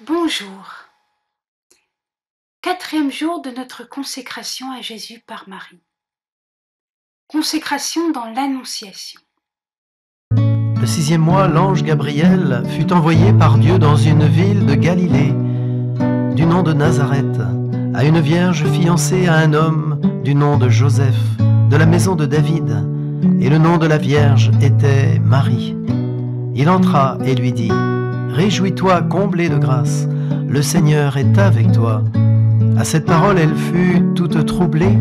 Bonjour. Quatrième jour de notre consécration à Jésus par Marie. Consécration dans l'Annonciation. Le 6e mois, l'ange Gabriel fut envoyé par Dieu dans une ville de Galilée, du nom de Nazareth, à une vierge fiancée à un homme du nom de Joseph, de la maison de David, et le nom de la vierge était Marie. Il entra et lui dit : « Réjouis-toi, comblée de grâce, le Seigneur est avec toi. » À cette parole, elle fut toute troublée,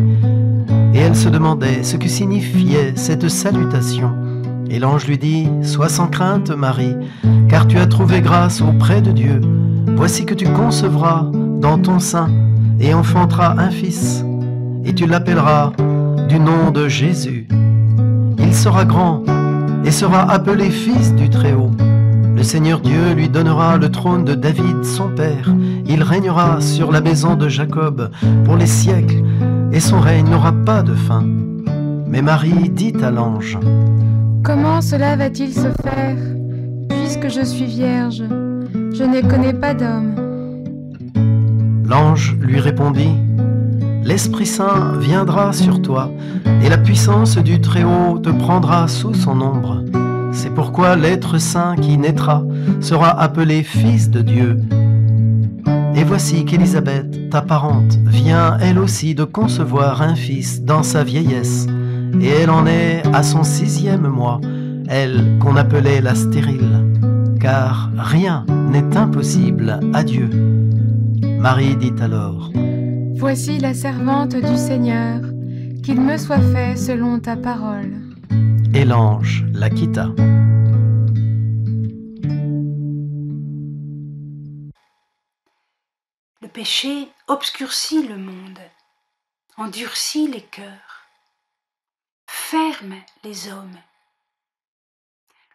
et elle se demandait ce que signifiait cette salutation. Et l'ange lui dit : « Sois sans crainte, Marie, car tu as trouvé grâce auprès de Dieu. Voici que tu concevras dans ton sein et enfanteras un fils, et tu l'appelleras du nom de Jésus. Il sera grand et sera appelé Fils du Très-Haut. Le Seigneur Dieu lui donnera le trône de David, son père. Il régnera sur la maison de Jacob pour les siècles, et son règne n'aura pas de fin. » Mais Marie dit à l'ange : « Comment cela va-t-il se faire, puisque je suis vierge? Je ne connais pas d'homme. » L'ange lui répondit : « L'Esprit Saint viendra sur toi, et la puissance du Très-Haut te prendra sous son ombre. C'est pourquoi l'être saint qui naîtra sera appelé Fils de Dieu. Et voici qu'Élisabeth, ta parente, vient elle aussi de concevoir un fils dans sa vieillesse, et elle en est à son 6e mois, elle qu'on appelait la stérile, car rien n'est impossible à Dieu. » Marie dit alors : « Voici la servante du Seigneur, qu'il me soit fait selon ta parole. » Et l'ange la quitta. Le péché obscurcit le monde, endurcit les cœurs, ferme les hommes.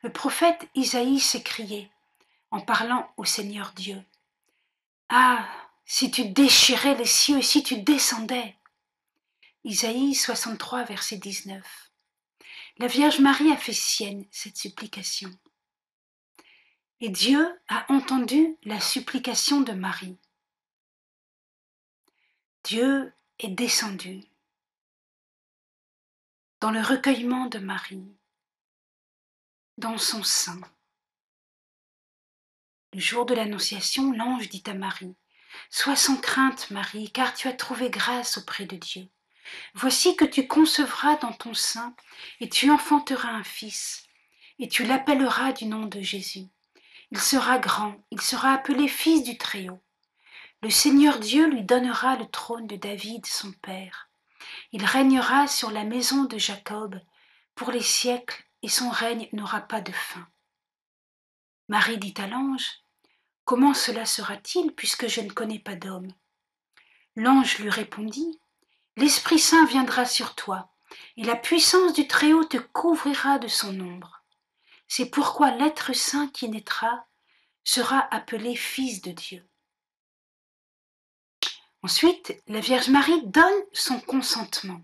Le prophète Isaïe s'écriait en parlant au Seigneur Dieu : « Ah, si tu déchirais les cieux et si tu descendais !» Isaïe 63, verset 19. La Vierge Marie a fait sienne cette supplication. Et Dieu a entendu la supplication de Marie. Dieu est descendu dans le recueillement de Marie, dans son sein. Le jour de l'Annonciation, l'ange dit à Marie : « Sois sans crainte, Marie, car tu as trouvé grâce auprès de Dieu. Voici que tu concevras dans ton sein, et tu enfanteras un fils, et tu l'appelleras du nom de Jésus. Il sera grand, il sera appelé Fils du Très-Haut. Le Seigneur Dieu lui donnera le trône de David, son père. Il régnera sur la maison de Jacob pour les siècles, et son règne n'aura pas de fin. » Marie dit à l'ange : « Comment cela sera-t-il, puisque je ne connais pas d'homme ? » L'ange lui répondit : « L'Esprit Saint viendra sur toi, et la puissance du Très-Haut te couvrira de son ombre. C'est pourquoi l'être saint qui naîtra sera appelé Fils de Dieu. » Ensuite, la Vierge Marie donne son consentement.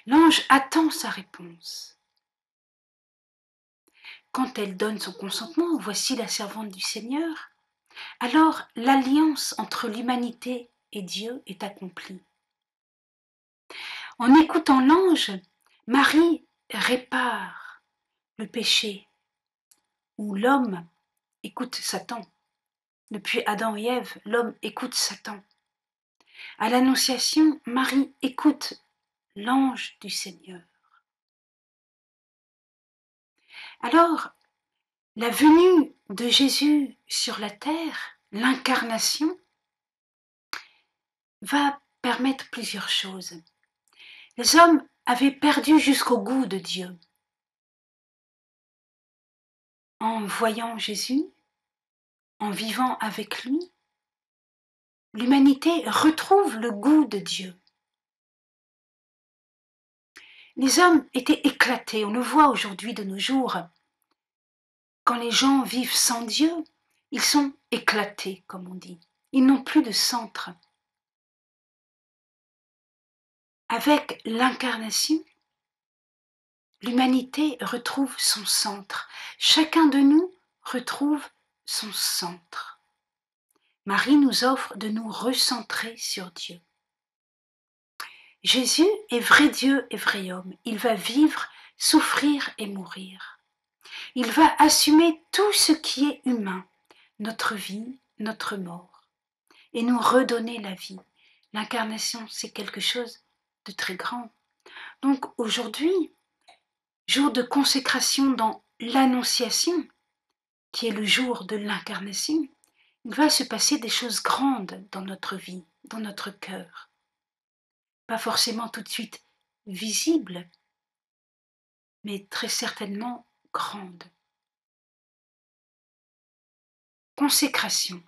L'ange attend sa réponse. Quand elle donne son consentement, voici la servante du Seigneur, alors l'alliance entre l'humanité et Dieu est accomplie. En écoutant l'ange, Marie répare le péché, où l'homme écoute Satan. Depuis Adam et Ève, l'homme écoute Satan. À l'Annonciation, Marie écoute l'ange du Seigneur. Alors, la venue de Jésus sur la terre, l'incarnation, va permettre plusieurs choses. Les hommes avaient perdu jusqu'au goût de Dieu. En voyant Jésus, en vivant avec lui, l'humanité retrouve le goût de Dieu. Les hommes étaient éclatés, on le voit aujourd'hui de nos jours. Quand les gens vivent sans Dieu, ils sont éclatés, comme on dit. Ils n'ont plus de centre. Avec l'incarnation, l'humanité retrouve son centre. Chacun de nous retrouve son centre. Marie nous offre de nous recentrer sur Dieu. Jésus est vrai Dieu et vrai homme. Il va vivre, souffrir et mourir. Il va assumer tout ce qui est humain, notre vie, notre mort, et nous redonner la vie. L'incarnation, c'est quelque chose de très grand. Donc aujourd'hui, jour de consécration dans l'Annonciation, qui est le jour de l'incarnation, il va se passer des choses grandes dans notre vie, dans notre cœur. Pas forcément tout de suite visibles, mais très certainement grandes. Consécration.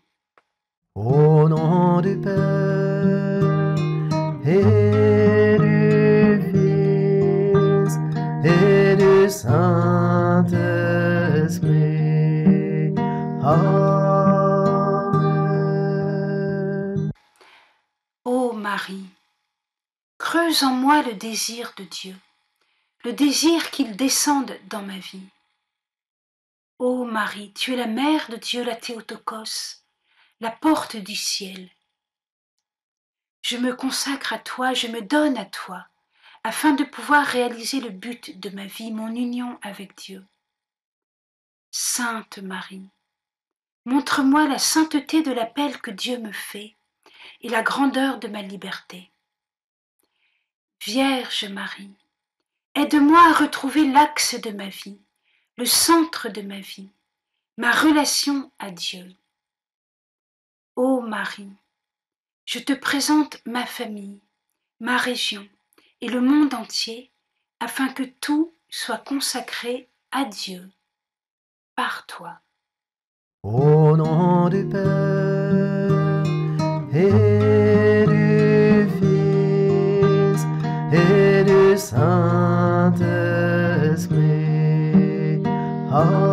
Au nom du Père et du Fils et du Saint-Esprit. Amen. Ô Marie, creuse en moi le désir de Dieu, le désir qu'il descende dans ma vie. Ô Marie, tu es la mère de Dieu, la Théotokos, la porte du ciel. Je me consacre à toi, je me donne à toi, afin de pouvoir réaliser le but de ma vie, mon union avec Dieu. Sainte Marie, montre-moi la sainteté de l'appel que Dieu me fait et la grandeur de ma liberté. Vierge Marie, aide-moi à retrouver l'axe de ma vie, le centre de ma vie, ma relation à Dieu. Ô Marie, je te présente ma famille, ma région et le monde entier, afin que tout soit consacré à Dieu, par toi. Au nom du Père et du Fils et du Saint-Esprit. Amen.